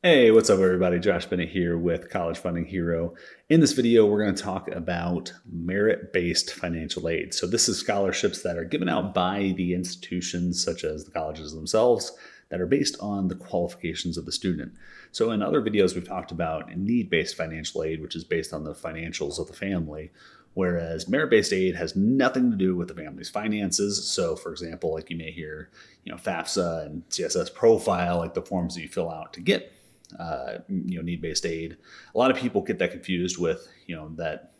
Hey, what's up, everybody? Josh Bennett here with College Funding Hero. In this video, we're going to talk about merit-based financial aid. So this is scholarships that are given out by the institutions, such as the colleges themselves, that are based on the qualifications of the student. So in other videos, we've talked about need-based financial aid, which is based on the financials of the family, whereas merit-based aid has nothing to do with the family's finances. So, for example, like you may hear, FAFSA and CSS profile, like the forms that you fill out to get need-based aid. A lot of people get that confused with, that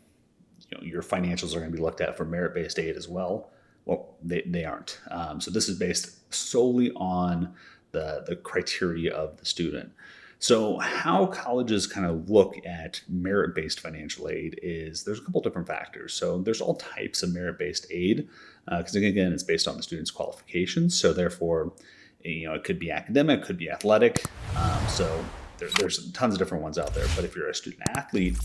your financials are going to be looked at for merit-based aid as well. Well, they aren't. So this is based solely on the criteria of the student. So how colleges kind of look at merit-based financial aid is there's a couple different factors. So there's all types of merit-based aid because again, it's based on the student's qualifications. So therefore, it could be academic, could be athletic. There's tons of different ones out there. But if you're a student athlete,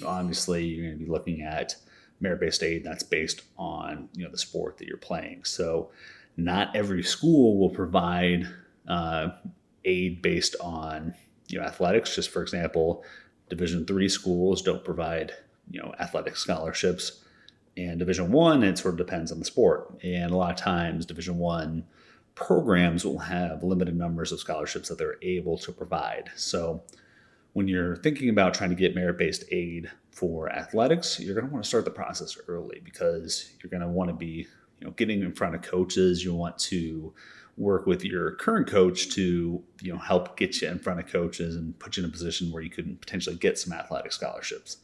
obviously you're going to be looking at merit-based aid that's based on the sport that you're playing. So not every school will provide aid based on athletics. Just for example, Division III schools don't provide athletic scholarships, and Division I, it sort of depends on the sport. And a lot of times Division I programs will have limited numbers of scholarships that they're able to provide. So when you're thinking about trying to get merit-based aid for athletics, you're going to want to start the process early because you're going to want to be getting in front of coaches. You want to work with your current coach to help get you in front of coaches and put you in a position where you could potentially get some athletic scholarships.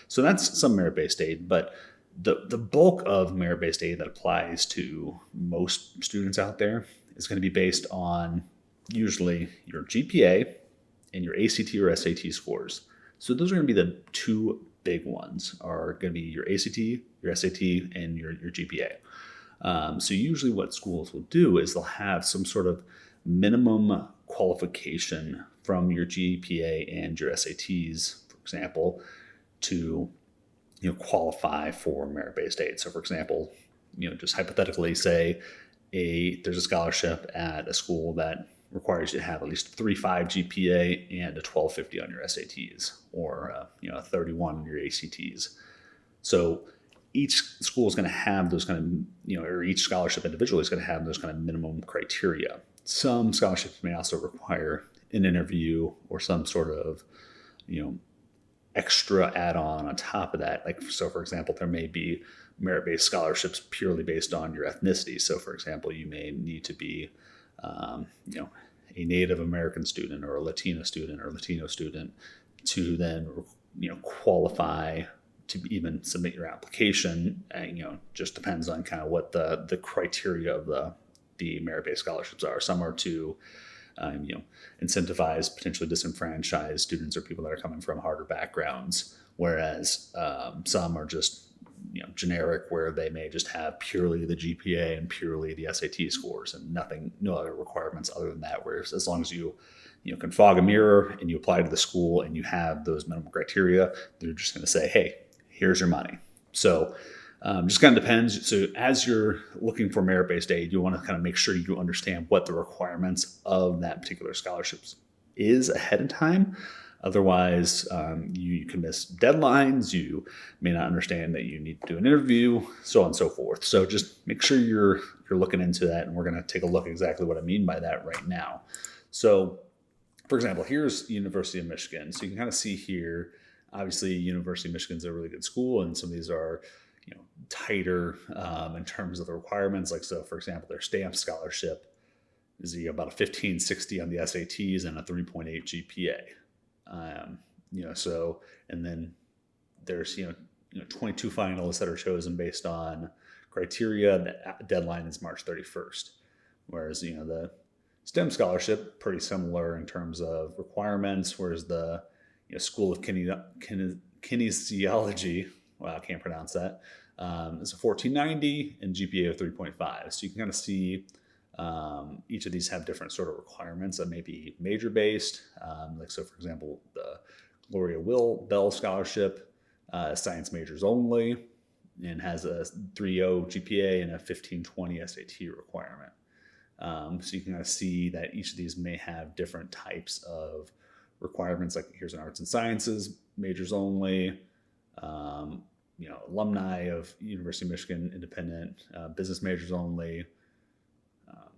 So that's some merit-based aid, but the bulk of merit-based aid that applies to most students out there is going to be based on usually your GPA and your ACT or SAT scores. So those are going to be the two big ones, are going to be your ACT, your SAT, and your GPA. So usually what schools will do is they'll have some sort of minimum qualification from your GPA and your SATs, for example, to qualify for merit-based aid. So for example, just hypothetically say there's a scholarship at a school that requires you to have at least 3.5 GPA and a 1250 on your SATs, or a 31 on your ACTs. So each school is going to have those kind of, or each scholarship individually is going to have those kind of minimum criteria. Some scholarships may also require an interview or some sort of, extra add-on top of that. Like, so for example, there may be merit-based scholarships purely based on your ethnicity. So for example, you may need to be, a Native American student or a Latino student to then, qualify to even submit your application. And, just depends on kind of what the criteria of the merit-based scholarships are. Some are to incentivize potentially disenfranchised students or people that are coming from harder backgrounds, whereas some are just generic, where they may just have purely the GPA and purely the SAT scores and no other requirements other than that. Whereas as long as you can fog a mirror and you apply to the school and you have those minimum criteria, they're just going to say, hey, here's your money. So just kind of depends. So as you're looking for merit-based aid, you want to kind of make sure you understand what the requirements of that particular scholarship is ahead of time. Otherwise, you can miss deadlines. You may not understand that you need to do an interview, so on and so forth. So just make sure you're looking into that, and we're going to take a look at exactly what I mean by that right now. So, for example, here's University of Michigan. So you can kind of see here, obviously, University of Michigan is a really good school, and some of these are tighter in terms of the requirements. Like, so for example, their STAMP scholarship is about a 1560 on the SATs and a 3.8 GPA. So, and then there's 22 finalists that are chosen based on criteria. The deadline is March 31st, whereas the STEM scholarship pretty similar in terms of requirements. Whereas the School of Kinesiology, well, I can't pronounce that. It's a 1490 and GPA of 3.5. So you can kind of see each of these have different sort of requirements that may be major based. So for example, the Gloria Bell Scholarship, science majors only, and has a 3.0 GPA and a 1520 SAT requirement. So you can kind of see that each of these may have different types of requirements, like here's an arts and sciences, majors only, alumni of University of Michigan, independent, business majors only,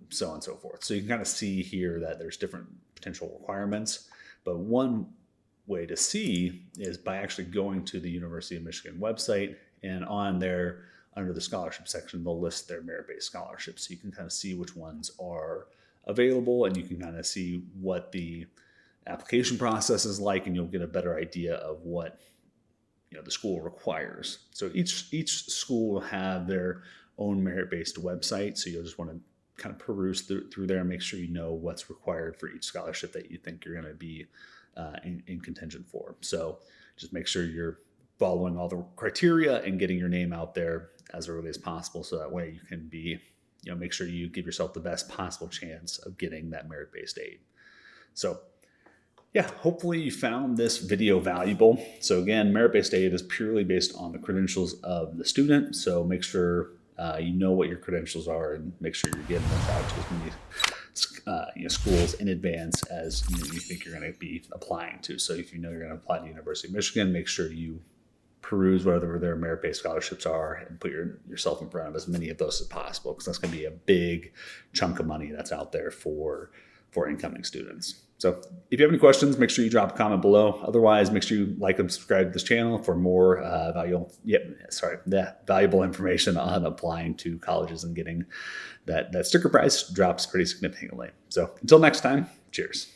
so on and so forth. So you can kind of see here that there's different potential requirements, but one way to see is by actually going to the University of Michigan website, and on there under the scholarship section, they'll list their merit-based scholarships. So you can kind of see which ones are available, and you can kind of see what the application process is like, and you'll get a better idea of what the school requires. So each school will have their own merit-based website. So you'll just want to kind of peruse through there and make sure you know what's required for each scholarship that you think you're going to be in contention for. So just make sure you're following all the criteria and getting your name out there as early as possible. So that way you can be, make sure you give yourself the best possible chance of getting that merit-based aid. So yeah, hopefully you found this video valuable. So again, merit-based aid is purely based on the credentials of the student. So make sure you know what your credentials are, and make sure you're getting those out to as many schools in advance as you think you're going to be applying to. So if you know you're going to apply to the University of Michigan, make sure you peruse whatever their merit-based scholarships are and put yourself in front of as many of those as possible, because that's going to be a big chunk of money that's out there for incoming students. So if you have any questions, make sure you drop a comment below. Otherwise, make sure you like and subscribe to this channel for more valuable information on applying to colleges and getting that sticker price drops pretty significantly. So until next time, cheers.